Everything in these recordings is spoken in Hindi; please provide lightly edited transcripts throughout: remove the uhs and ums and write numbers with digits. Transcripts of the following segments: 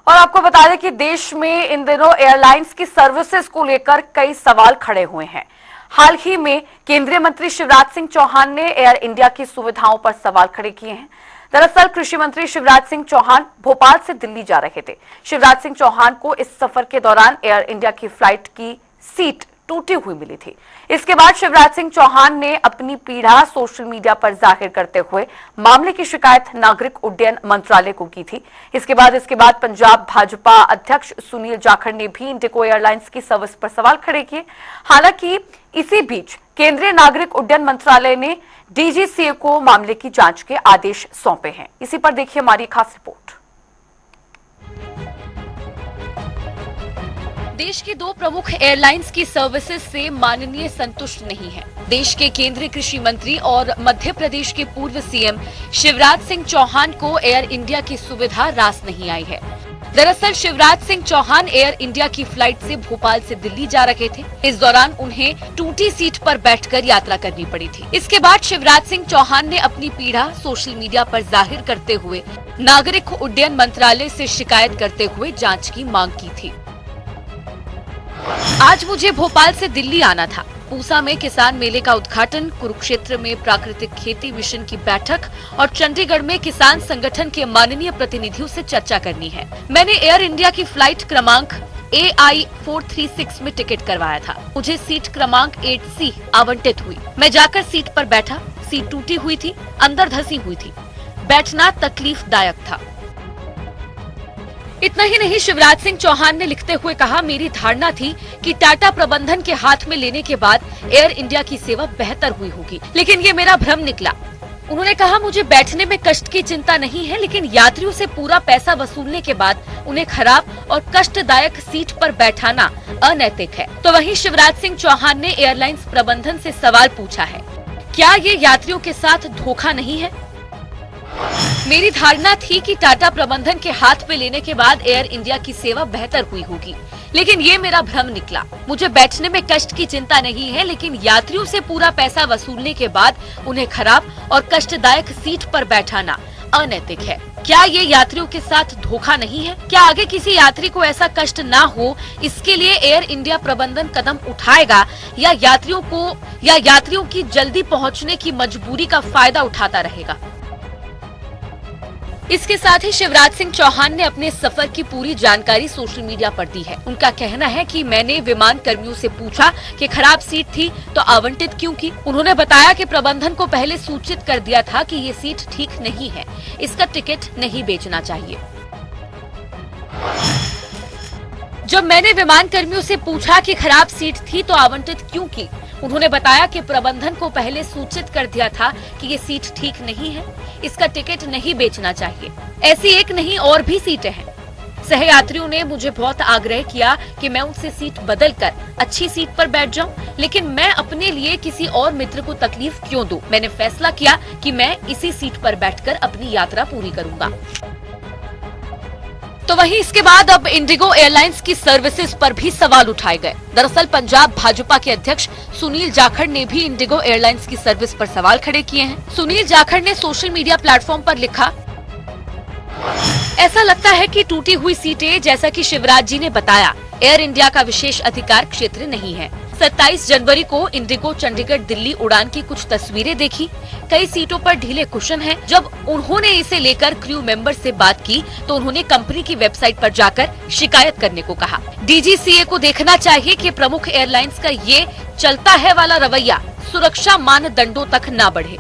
और आपको बता दें कि देश में इन दिनों एयरलाइंस की सर्विसेज को लेकर कई सवाल खड़े हुए हैं। हाल ही में केंद्रीय मंत्री शिवराज सिंह चौहान ने एयर इंडिया की सुविधाओं पर सवाल खड़े किए हैं। दरअसल कृषि मंत्री शिवराज सिंह चौहान भोपाल से दिल्ली जा रहे थे। शिवराज सिंह चौहान को इस सफर के दौरान एयर इंडिया की फ्लाइट की सीट टूटी हुई मिली थी। इसके बाद शिवराज सिंह चौहान ने अपनी पीड़ा सोशल मीडिया पर जाहिर करते हुए मामले की शिकायत नागरिक उड्डयन मंत्रालय को की थी। इसके बाद पंजाब भाजपा अध्यक्ष सुनील जाखड़ ने भी इंडिगो एयरलाइंस की सर्विस पर सवाल खड़े किए। हालांकि इसी बीच केंद्रीय नागरिक उड्डयन मंत्रालय ने डीजीसीए को मामले की जांच के आदेश सौंपे हैं। इसी पर देखिए हमारी खास रिपोर्ट। देश की दो प्रमुख एयरलाइंस की सर्विसेज से माननीय संतुष्ट नहीं है। देश के केंद्रीय कृषि मंत्री और मध्य प्रदेश के पूर्व सीएम शिवराज सिंह चौहान को एयर इंडिया की सुविधा रास नहीं आई है। दरअसल शिवराज सिंह चौहान एयर इंडिया की फ्लाइट से भोपाल से दिल्ली जा रहे थे। इस दौरान उन्हें टूटी सीट पर बैठकर यात्रा करनी पड़ी थी। इसके बाद शिवराज सिंह चौहान ने अपनी पीड़ा सोशल मीडिया पर जाहिर करते हुए नागरिक उड्डयन मंत्रालय से शिकायत करते हुए जांच की मांग की थी। आज मुझे भोपाल से दिल्ली आना था। पूसा में किसान मेले का उद्घाटन, कुरुक्षेत्र में प्राकृतिक खेती मिशन की बैठक और चंडीगढ़ में किसान संगठन के माननीय प्रतिनिधियों से चर्चा करनी है। मैंने एयर इंडिया की फ्लाइट क्रमांक AI 436 में टिकट करवाया था। मुझे सीट क्रमांक 8C आवंटित हुई। मैं जाकर सीट पर बैठा। सीट टूटी हुई थी, अंदर धंसी हुई थी। बैठना तकलीफदायक था। इतना ही नहीं, शिवराज सिंह चौहान ने लिखते हुए कहा, मेरी धारणा थी कि टाटा प्रबंधन के हाथ में लेने के बाद एयर इंडिया की सेवा बेहतर हुई होगी, लेकिन ये मेरा भ्रम निकला। उन्होंने कहा, मुझे बैठने में कष्ट की चिंता नहीं है, लेकिन यात्रियों से पूरा पैसा वसूलने के बाद उन्हें खराब और कष्टदायक सीट पर बैठाना अनैतिक है। तो वहीं शिवराज सिंह चौहान ने एयरलाइंस प्रबंधन से सवाल पूछा है, क्या ये यात्रियों के साथ धोखा नहीं है? मेरी धारणा थी कि टाटा प्रबंधन के हाथ में लेने के बाद एयर इंडिया की सेवा बेहतर हुई होगी, लेकिन ये मेरा भ्रम निकला। मुझे बैठने में कष्ट की चिंता नहीं है, लेकिन यात्रियों से पूरा पैसा वसूलने के बाद उन्हें खराब और कष्टदायक सीट पर बैठाना अनैतिक है। क्या ये यात्रियों के साथ धोखा नहीं है? क्या आगे किसी यात्री को ऐसा कष्ट ना हो, इसके लिए एयर इंडिया प्रबंधन कदम उठाएगा या यात्रियों की जल्दी पहुँचने की मजबूरी का फायदा उठाता रहेगा? इसके साथ ही शिवराज सिंह चौहान ने अपने सफर की पूरी जानकारी सोशल मीडिया पर दी है। उनका कहना है कि मैंने विमान कर्मियों से पूछा कि खराब सीट थी तो आवंटित क्यों की। उन्होंने बताया कि प्रबंधन को पहले सूचित कर दिया था कि ये सीट ठीक नहीं है, इसका टिकट नहीं बेचना चाहिए। जब मैंने विमान कर्मियों से पूछा कि खराब सीट थी तो आवंटित क्यों की, उन्होंने बताया कि प्रबंधन को पहले सूचित कर दिया था कि ये सीट ठीक नहीं है, इसका टिकट नहीं बेचना चाहिए। ऐसी एक नहीं और भी सीटें हैं। सहयात्रियों ने मुझे बहुत आग्रह किया कि मैं उनसे सीट बदलकर अच्छी सीट पर बैठ जाऊं, लेकिन मैं अपने लिए किसी और मित्र को तकलीफ क्यों दूं? मैंने फैसला किया कि मैं इसी सीट पर बैठकर अपनी यात्रा पूरी करूंगा। तो वहीं इसके बाद अब इंडिगो एयरलाइंस की सर्विसेज पर भी सवाल उठाए गए। दरअसल पंजाब भाजपा के अध्यक्ष सुनील जाखड़ ने भी इंडिगो एयरलाइंस की सर्विस पर सवाल खड़े किए हैं। सुनील जाखड़ ने सोशल मीडिया प्लेटफॉर्म पर लिखा, ऐसा लगता है कि टूटी हुई सीटें, जैसा कि शिवराज जी ने बताया, एयर इंडिया का विशेष अधिकार क्षेत्र नहीं है। 27 जनवरी को इंडिगो चंडीगढ़ दिल्ली उड़ान की कुछ तस्वीरें देखी। कई सीटों पर ढीले कुशन हैं। जब उन्होंने इसे लेकर क्रू मेंबर से बात की तो उन्होंने कंपनी की वेबसाइट पर जाकर शिकायत करने को कहा। डीजीसीए को देखना चाहिए कि प्रमुख एयरलाइंस का ये चलता है वाला रवैया सुरक्षा मानदंडों तक न बढ़े।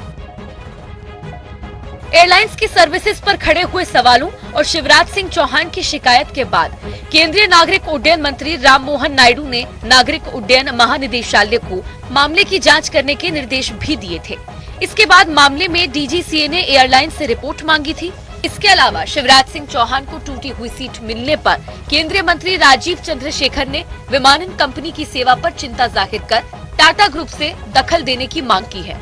एयरलाइंस की सर्विसेज पर खड़े हुए सवालों और शिवराज सिंह चौहान की शिकायत के बाद केंद्रीय नागरिक उड्डयन मंत्री राममोहन नायडू ने नागरिक उड्डयन महानिदेशालय को मामले की जांच करने के निर्देश भी दिए थे। इसके बाद मामले में डीजीसीए ने एयरलाइंस से रिपोर्ट मांगी थी। इसके अलावा शिवराज सिंह चौहान को टूटी हुई सीट मिलने पर केंद्रीय मंत्री राजीव चंद्रशेखर ने विमानन कंपनी की सेवा पर चिंता जाहिर कर टाटा ग्रुप से दखल देने की मांग की है।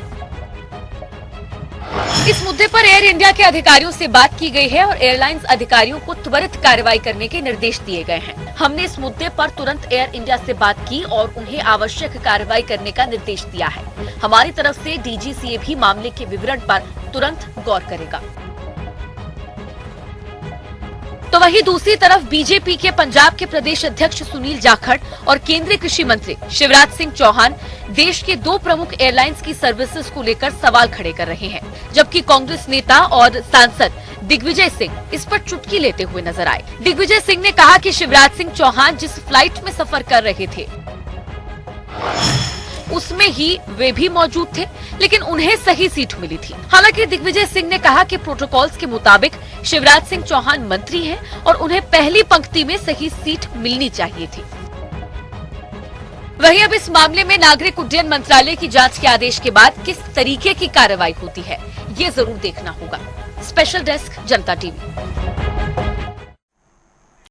इस मुद्दे पर एयर इंडिया के अधिकारियों से बात की गई है और एयरलाइंस अधिकारियों को त्वरित कार्रवाई करने के निर्देश दिए गए हैं। हमने इस मुद्दे पर तुरंत एयर इंडिया से बात की और उन्हें आवश्यक कार्रवाई करने का निर्देश दिया है। हमारी तरफ से डीजीसीए भी मामले के विवरण पर तुरंत गौर करेगा। तो वहीं दूसरी तरफ बीजेपी के पंजाब के प्रदेश अध्यक्ष सुनील जाखड़ और केंद्रीय कृषि मंत्री शिवराज सिंह चौहान देश के दो प्रमुख एयरलाइंस की सर्विसेज को लेकर सवाल खड़े कर रहे हैं, जबकि कांग्रेस नेता और सांसद दिग्विजय सिंह इस पर चुटकी लेते हुए नजर आए। दिग्विजय सिंह ने कहा कि शिवराज सिंह चौहान जिस फ्लाइट में सफर कर रहे थे उसमें ही वे भी मौजूद थे, लेकिन उन्हें सही सीट मिली थी। हालांकि दिग्विजय सिंह ने कहा कि प्रोटोकॉल्स के मुताबिक शिवराज सिंह चौहान मंत्री हैं और उन्हें पहली पंक्ति में सही सीट मिलनी चाहिए थी। वहीं अब इस मामले में नागरिक उड्डयन मंत्रालय की जांच के आदेश के बाद किस तरीके की कार्रवाई होती है, ये जरूर देखना होगा। स्पेशल डेस्क, जनता टीवी।